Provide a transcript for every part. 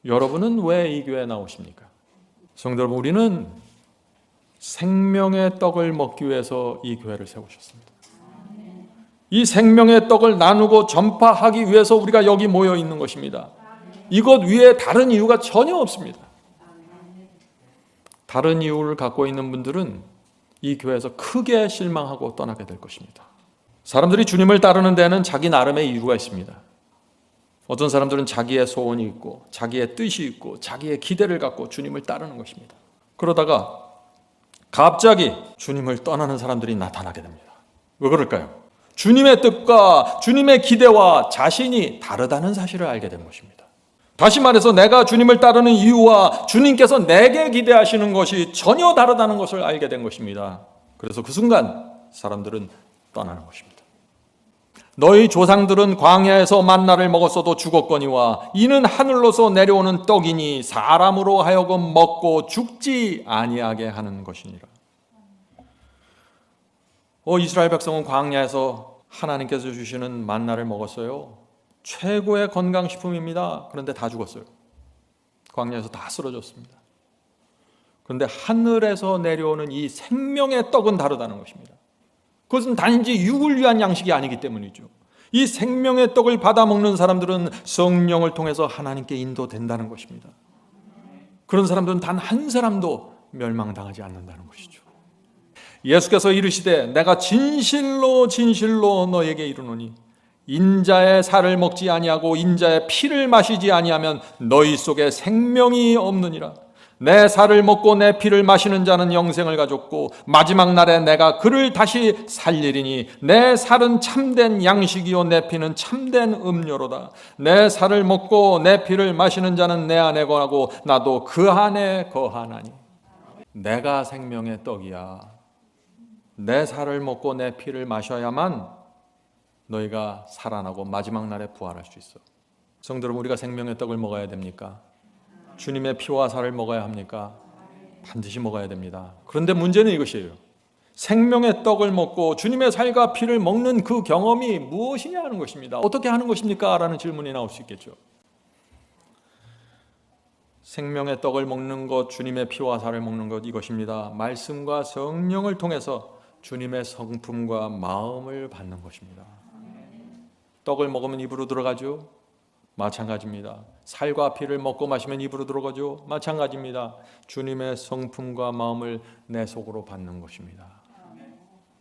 여러분은 왜 이 교회에 나오십니까? 성도 여러분, 우리는 생명의 떡을 먹기 위해서 이 교회를 세우셨습니다. 이 생명의 떡을 나누고 전파하기 위해서 우리가 여기 모여 있는 것입니다. 이것 위에 다른 이유가 전혀 없습니다. 다른 이유를 갖고 있는 분들은 이 교회에서 크게 실망하고 떠나게 될 것입니다. 사람들이 주님을 따르는 데는 자기 나름의 이유가 있습니다. 어떤 사람들은 자기의 소원이 있고 자기의 뜻이 있고 자기의 기대를 갖고 주님을 따르는 것입니다. 그러다가 갑자기 주님을 떠나는 사람들이 나타나게 됩니다. 왜 그럴까요? 주님의 뜻과 주님의 기대와 자신이 다르다는 사실을 알게 된 것입니다. 다시 말해서 내가 주님을 따르는 이유와 주님께서 내게 기대하시는 것이 전혀 다르다는 것을 알게 된 것입니다. 그래서 그 순간 사람들은 떠나는 것입니다. 너희 조상들은 광야에서 만나를 먹었어도 죽었거니와 이는 하늘로서 내려오는 떡이니 사람으로 하여금 먹고 죽지 아니하게 하는 것이니라. 이스라엘 백성은 광야에서 하나님께서 주시는 만나를 먹었어요. 최고의 건강식품입니다. 그런데 다 죽었어요. 광야에서 다 쓰러졌습니다. 그런데 하늘에서 내려오는 이 생명의 떡은 다르다는 것입니다. 그것은 단지 육을 위한 양식이 아니기 때문이죠. 이 생명의 떡을 받아 먹는 사람들은 성령을 통해서 하나님께 인도된다는 것입니다. 그런 사람들은 단 한 사람도 멸망당하지 않는다는 것이죠. 예수께서 이르시되 내가 진실로 진실로 너에게 이르노니 인자의 살을 먹지 아니하고 인자의 피를 마시지 아니하면 너희 속에 생명이 없느니라. 내 살을 먹고 내 피를 마시는 자는 영생을 가졌고 마지막 날에 내가 그를 다시 살리리니 내 살은 참된 양식이요 내 피는 참된 음료로다. 내 살을 먹고 내 피를 마시는 자는 내 안에 거하고 나도 그 안에 거하나니. 내가 생명의 떡이야. 내 살을 먹고 내 피를 마셔야만 너희가 살아나고 마지막 날에 부활할 수 있어. 성도 여러분, 우리가 생명의 떡을 먹어야 됩니까? 주님의 피와 살을 먹어야 합니까? 반드시 먹어야 됩니다. 그런데 문제는 이것이에요. 생명의 떡을 먹고 주님의 살과 피를 먹는 그 경험이 무엇이냐 하는 것입니다. 어떻게 하는 것입니까? 라는 질문이 나올 수 있겠죠. 생명의 떡을 먹는 것, 주님의 피와 살을 먹는 것, 이것입니다. 말씀과 성령을 통해서 주님의 성품과 마음을 받는 것입니다. 떡을 먹으면 입으로 들어가죠? 마찬가지입니다. 살과 피를 먹고 마시면 입으로 들어가죠? 마찬가지입니다. 주님의 성품과 마음을 내 속으로 받는 것입니다.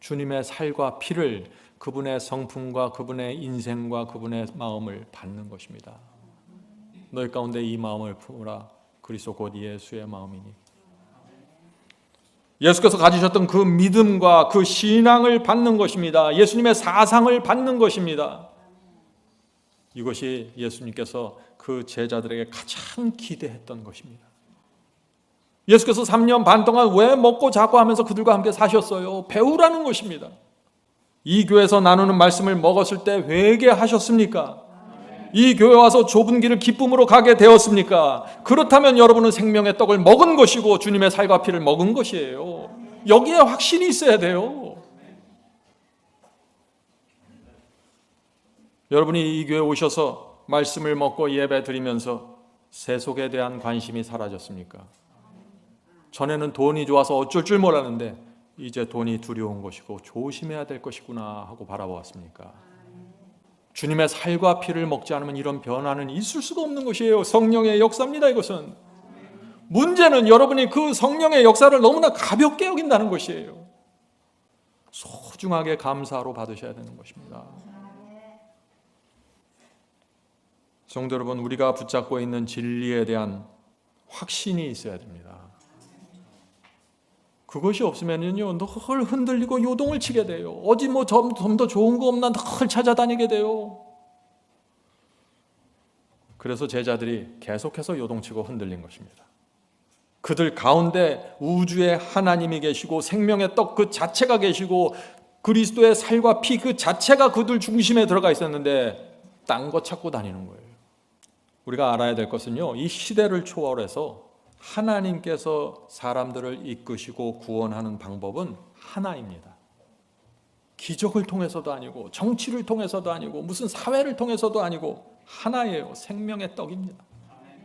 주님의 살과 피를, 그분의 성품과 그분의 인생과 그분의 마음을 받는 것입니다. 너희 가운데 이 마음을 품으라. 그리스도 곧 예수의 마음이니. 예수께서 가지셨던 그 믿음과 그 신앙을 받는 것입니다. 예수님의 사상을 받는 것입니다. 이것이 예수님께서 그 제자들에게 가장 기대했던 것입니다. 예수께서 3년 반 동안 왜 먹고 자고 하면서 그들과 함께 사셨어요? 배우라는 것입니다. 이 교회에서 나누는 말씀을 먹었을 때 회개하셨습니까? 이 교회 와서 좁은 길을 기쁨으로 가게 되었습니까? 그렇다면 여러분은 생명의 떡을 먹은 것이고 주님의 살과 피를 먹은 것이에요. 여기에 확신이 있어야 돼요. 여러분이 이 교회에 오셔서 말씀을 먹고 예배 드리면서 세속에 대한 관심이 사라졌습니까? 전에는 돈이 좋아서 어쩔 줄 몰랐는데 이제 돈이 두려운 것이고 조심해야 될 것이구나 하고 바라보았습니까? 주님의 살과 피를 먹지 않으면 이런 변화는 있을 수가 없는 것이에요. 성령의 역사입니다. 이것은. 문제는 여러분이 그 성령의 역사를 너무나 가볍게 여긴다는 것이에요. 소중하게 감사로 받으셔야 되는 것입니다. 성도 여러분, 우리가 붙잡고 있는 진리에 대한 확신이 있어야 됩니다. 그것이 없으면요, 늘 흔들리고 요동을 치게 돼요. 어디 좀 더 좋은 거 없나 늘 찾아다니게 돼요. 그래서 제자들이 계속해서 요동치고 흔들린 것입니다. 그들 가운데 우주의 하나님이 계시고 생명의 떡 그 자체가 계시고 그리스도의 살과 피 그 자체가 그들 중심에 들어가 있었는데 딴 거 찾고 다니는 거예요. 우리가 알아야 될 것은요, 이 시대를 초월해서 하나님께서 사람들을 이끄시고 구원하는 방법은 하나입니다. 기적을 통해서도 아니고 정치를 통해서도 아니고 무슨 사회를 통해서도 아니고 하나예요. 생명의 떡입니다.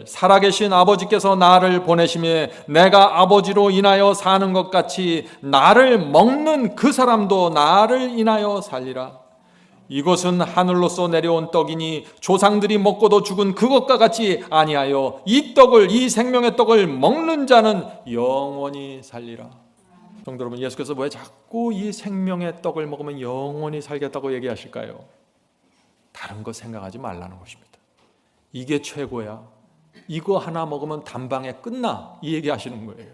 살아계신 아버지께서 나를 보내심에 내가 아버지로 인하여 사는 것 같이 나를 먹는 그 사람도 나를 인하여 살리라. 이것은 하늘로서 내려온 떡이니 조상들이 먹고도 죽은 그것과 같이 아니하여 이 떡을, 이 생명의 떡을 먹는 자는 영원히 살리라. 성도 여러분, 예수께서 왜 자꾸 이 생명의 떡을 먹으면 영원히 살겠다고 얘기하실까요? 다른 거 생각하지 말라는 것입니다. 이게 최고야. 이거 하나 먹으면 단방에 끝나. 이 얘기 하시는 거예요.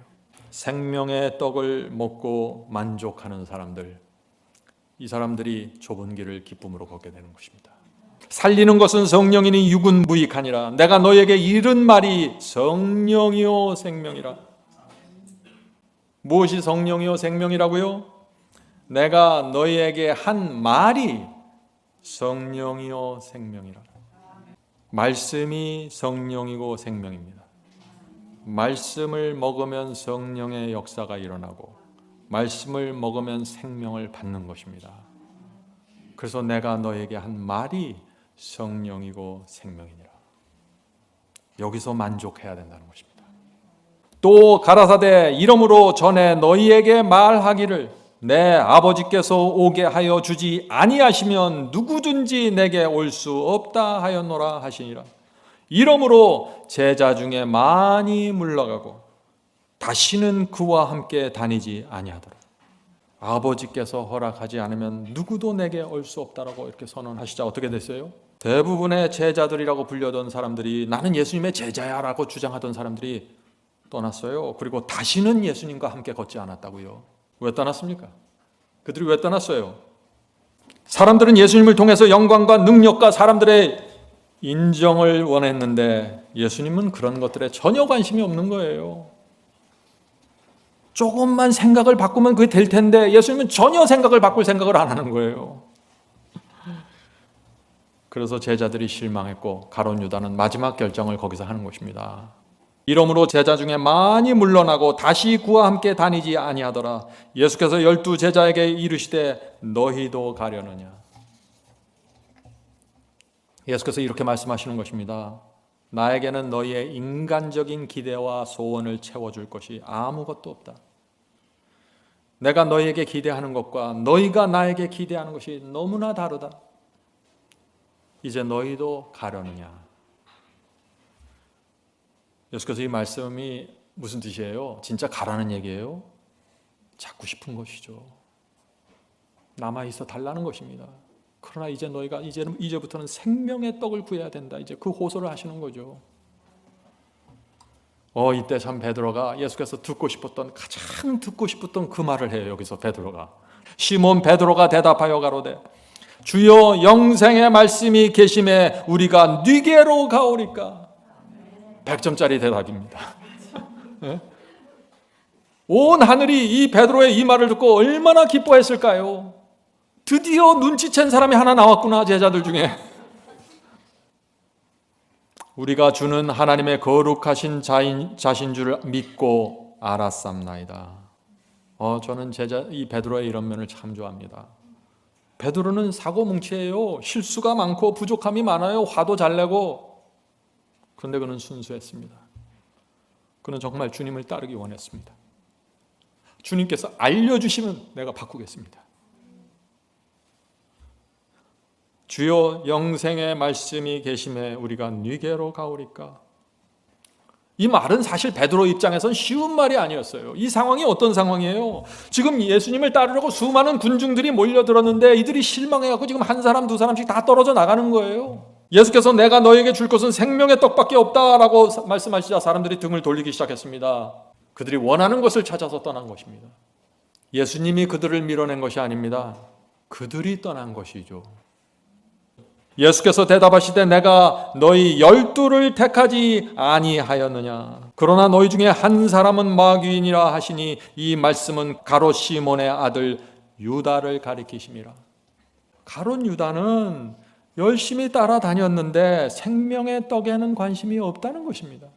생명의 떡을 먹고 만족하는 사람들, 이 사람들이 좁은 길을 기쁨으로 걷게 되는 것입니다. 살리는 것은 성령이니 육은 무익하니라. 내가 너에게 이른 말이 성령이요 생명이라. 무엇이 성령이요 생명이라고요? 내가 너희에게 한 말이 성령이요 생명이라. 말씀이 성령이고 생명입니다. 말씀을 먹으면 성령의 역사가 일어나고 말씀을 먹으면 생명을 받는 것입니다. 그래서 내가 너에게 한 말이 성령이고 생명이니라. 여기서 만족해야 된다는 것입니다. 또 가라사대 이러므로 전에 너희에게 말하기를 내 아버지께서 오게 하여 주지 아니하시면 누구든지 내게 올 수 없다 하였노라 하시니라. 이러므로 제자 중에 많이 물러가고 다시는 그와 함께 다니지 아니하더라. 아버지께서 허락하지 않으면 누구도 내게 올 수 없다라고 이렇게 선언하시자 어떻게 됐어요? 대부분의 제자들이라고 불려던 사람들이 나는 예수님의 제자야라고 주장하던 사람들이 떠났어요. 그리고 다시는 예수님과 함께 걷지 않았다고요. 왜 떠났습니까? 그들이 왜 떠났어요? 사람들은 예수님을 통해서 영광과 능력과 사람들의 인정을 원했는데 예수님은 그런 것들에 전혀 관심이 없는 거예요. 조금만 생각을 바꾸면 그게 될 텐데 예수님은 전혀 생각을 바꿀 생각을 안 하는 거예요. 그래서 제자들이 실망했고 가룟 유다는 마지막 결정을 거기서 하는 것입니다. 이러므로 제자 중에 많이 물러나고 다시 그와 함께 다니지 아니하더라. 예수께서 12 제자에게 이르시되 너희도 가려느냐. 예수께서 이렇게 말씀하시는 것입니다. 나에게는 너희의 인간적인 기대와 소원을 채워줄 것이 아무것도 없다. 내가 너희에게 기대하는 것과 너희가 나에게 기대하는 것이 너무나 다르다. 이제 너희도 가려느냐. 예수께서 이 말씀이 무슨 뜻이에요? 진짜 가라는 얘기예요? 찾고 싶은 것이죠. 남아있어 달라는 것입니다. 그러나 이제 너희가 이제부터는 생명의 떡을 구해야 된다. 이제 그 호소를 하시는 거죠. 이때 참 베드로가 예수께서 가장 듣고 싶었던 그 말을 해요. 여기서 베드로가. 시몬 베드로가 대답하여 가로되 주여 영생의 말씀이 계심에 우리가 네게로 가오리까. 100점짜리 대답입니다. 네? 온 하늘이 이 베드로의 이 말을 듣고 얼마나 기뻐했을까요? 드디어 눈치챈 사람이 하나 나왔구나, 제자들 중에. 우리가 주는 하나님의 거룩하신 자신 줄 믿고 알았삼나이다. 저는 이 베드로의 이런 면을 참 좋아합니다. 베드로는 사고뭉치예요. 실수가 많고 부족함이 많아요. 화도 잘 내고. 그런데 그는 순수했습니다. 그는 정말 주님을 따르기 원했습니다. 주님께서 알려주시면 내가 바꾸겠습니다. 주여 영생의 말씀이 계심에 우리가 네게로 가오리까. 이 말은 사실 베드로 입장에선 쉬운 말이 아니었어요. 이 상황이 어떤 상황이에요? 지금 예수님을 따르려고 수많은 군중들이 몰려들었는데 이들이 실망해갖고 지금 한 사람 두 사람씩 다 떨어져 나가는 거예요. 예수께서 내가 너에게 줄 것은 생명의 떡밖에 없다라고 말씀하시자 사람들이 등을 돌리기 시작했습니다. 그들이 원하는 것을 찾아서 떠난 것입니다. 예수님이 그들을 밀어낸 것이 아닙니다. 그들이 떠난 것이죠. 예수께서 대답하시되 내가 너희 12를 택하지 아니하였느냐. 그러나 너희 중에 한 사람은 마귀인이라 하시니 이 말씀은 가롯 시몬의 아들 유다를 가리키심이라. 가롯 유다는 열심히 따라다녔는데 생명의 떡에는 관심이 없다는 것입니다.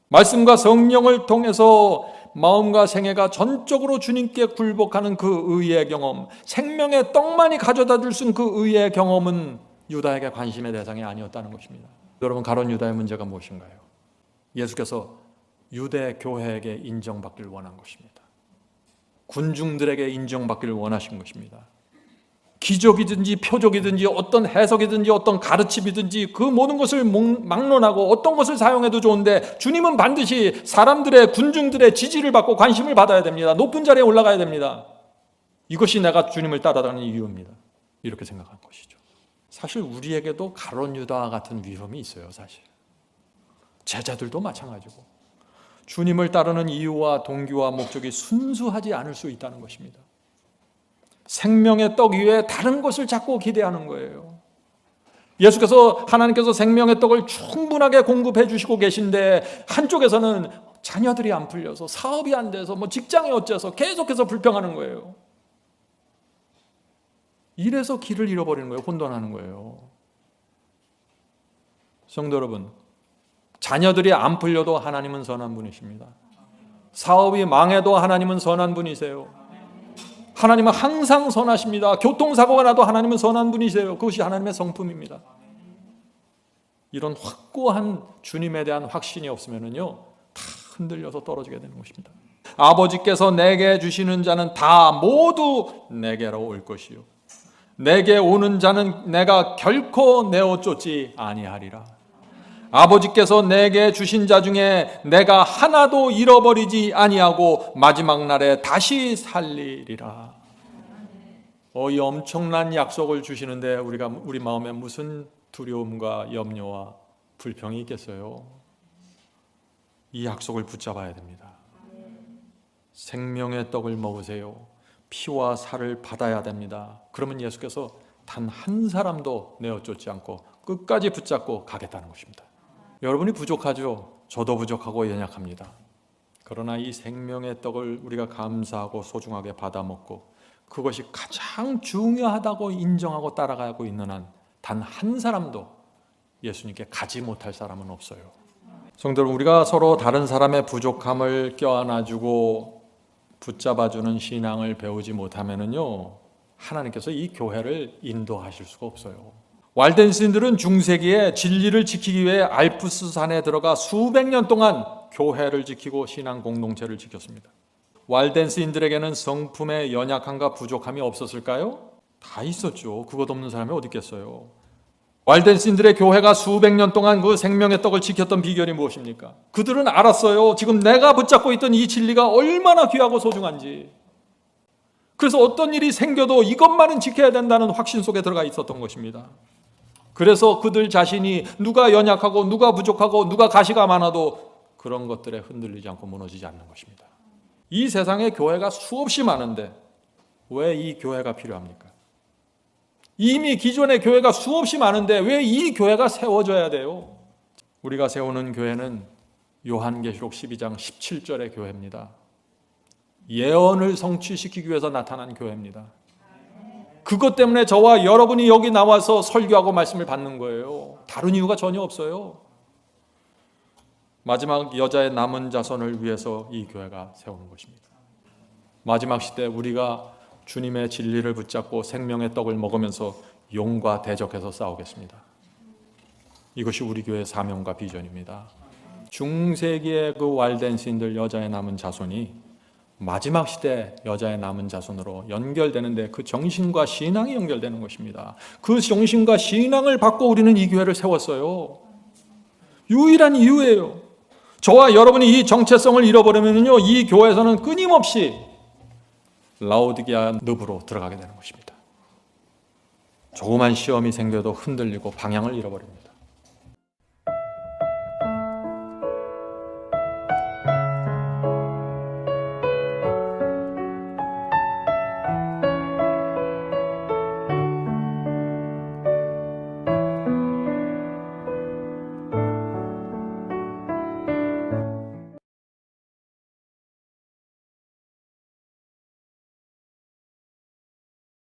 말씀과 성령을 통해서 마음과 생애가 전적으로 주님께 굴복하는 그 의의 경험, 생명의 떡만이 가져다 줄 수 있는 그 의의 경험은 유다에게 관심의 대상이 아니었다는 것입니다. 여러분, 가롯 유다의 문제가 무엇인가요? 예수께서 유대 교회에게 인정받기를 원한 것입니다. 군중들에게 인정받기를 원하신 것입니다. 기적이든지 표적이든지 어떤 해석이든지 어떤 가르침이든지 그 모든 것을 막론하고 어떤 것을 사용해도 좋은데 주님은 반드시 사람들의 군중들의 지지를 받고 관심을 받아야 됩니다. 높은 자리에 올라가야 됩니다. 이것이 내가 주님을 따라가는 이유입니다. 이렇게 생각한 것이죠. 사실 우리에게도 가룟 유다와 같은 위험이 있어요. 사실 제자들도 마찬가지고 주님을 따르는 이유와 동기와 목적이 순수하지 않을 수 있다는 것입니다. 생명의 떡 위에 다른 것을 자꾸 기대하는 거예요. 예수께서 하나님께서 생명의 떡을 충분하게 공급해 주시고 계신데 한쪽에서는 자녀들이 안 풀려서 사업이 안 돼서 직장이 어째서 계속해서 불평하는 거예요. 이래서 길을 잃어버리는 거예요. 혼돈하는 거예요. 성도 여러분, 자녀들이 안 풀려도 하나님은 선한 분이십니다. 사업이 망해도 하나님은 선한 분이세요. 하나님은 항상 선하십니다. 교통사고가 나도 하나님은 선한 분이세요. 그것이 하나님의 성품입니다. 이런 확고한 주님에 대한 확신이 없으면요, 다 흔들려서 떨어지게 되는 것입니다. 아버지께서 내게 주시는 자는 다 모두 내게로 올 것이요 내게 오는 자는 내가 결코 내어 쫓지 아니하리라. 아버지께서 내게 주신 자 중에 내가 하나도 잃어버리지 아니하고 마지막 날에 다시 살리리라. 이 엄청난 약속을 주시는데 우리 마음에 무슨 두려움과 염려와 불평이 있겠어요? 이 약속을 붙잡아야 됩니다. 생명의 떡을 먹으세요. 피와 살을 받아야 됩니다. 그러면 예수께서 단 한 사람도 내어 쫓지 않고 끝까지 붙잡고 가겠다는 것입니다. 여러분이 부족하죠. 저도 부족하고 연약합니다. 그러나 이 생명의 떡을 우리가 감사하고 소중하게 받아 먹고 그것이 가장 중요하다고 인정하고 따라가고 있는 한 단 한 사람도 예수님께 가지 못할 사람은 없어요. 성도 여러분, 우리가 서로 다른 사람의 부족함을 껴안아주고 붙잡아주는 신앙을 배우지 못하면요, 하나님께서 이 교회를 인도하실 수가 없어요. walden스인들은 중세기에 진리를 지키기 위해 알프스 산에 들어가 수백 년 동안 교회를 지키고 신앙 공동체를 지켰습니다. walden스인들에게는 성품의 연약함과 부족함이 없었을까요? 다 있었죠. 그것 없는 사람이 어디 있겠어요. walden스인들의 교회가 수백 년 동안 그 생명의 떡을 지켰던 비결이 무엇입니까? 그들은 알았어요. 지금 내가 붙잡고 있던 이 진리가 얼마나 귀하고 소중한지. 그래서 어떤 일이 생겨도 이것만은 지켜야 된다는 확신 속에 들어가 있었던 것입니다. 그래서 그들 자신이 누가 연약하고 누가 부족하고 누가 가시가 많아도 그런 것들에 흔들리지 않고 무너지지 않는 것입니다. 이 세상에 교회가 수없이 많은데 왜 이 교회가 필요합니까? 이미 기존의 교회가 수없이 많은데 왜 이 교회가 세워져야 돼요? 우리가 세우는 교회는 요한계시록 12장 17절의 교회입니다. 예언을 성취시키기 위해서 나타난 교회입니다. 그것 때문에 저와 여러분이 여기 나와서 설교하고 말씀을 받는 거예요. 다른 이유가 전혀 없어요. 마지막 여자의 남은 자손을 위해서 이 교회가 세우는 것입니다. 마지막 시대 우리가 주님의 진리를 붙잡고 생명의 떡을 먹으면서 용과 대적해서 싸우겠습니다. 이것이 우리 교회의 사명과 비전입니다. 중세기의 그 walden스인들 여자의 남은 자손이 마지막 시대 여자의 남은 자손으로 연결되는데 그 정신과 신앙이 연결되는 것입니다. 그 정신과 신앙을 받고 우리는 이 교회를 세웠어요. 유일한 이유예요. 저와 여러분이 이 정체성을 잃어버리면요, 이 교회에서는 끊임없이 라오디게아 늪으로 들어가게 되는 것입니다. 조그만 시험이 생겨도 흔들리고 방향을 잃어버립니다.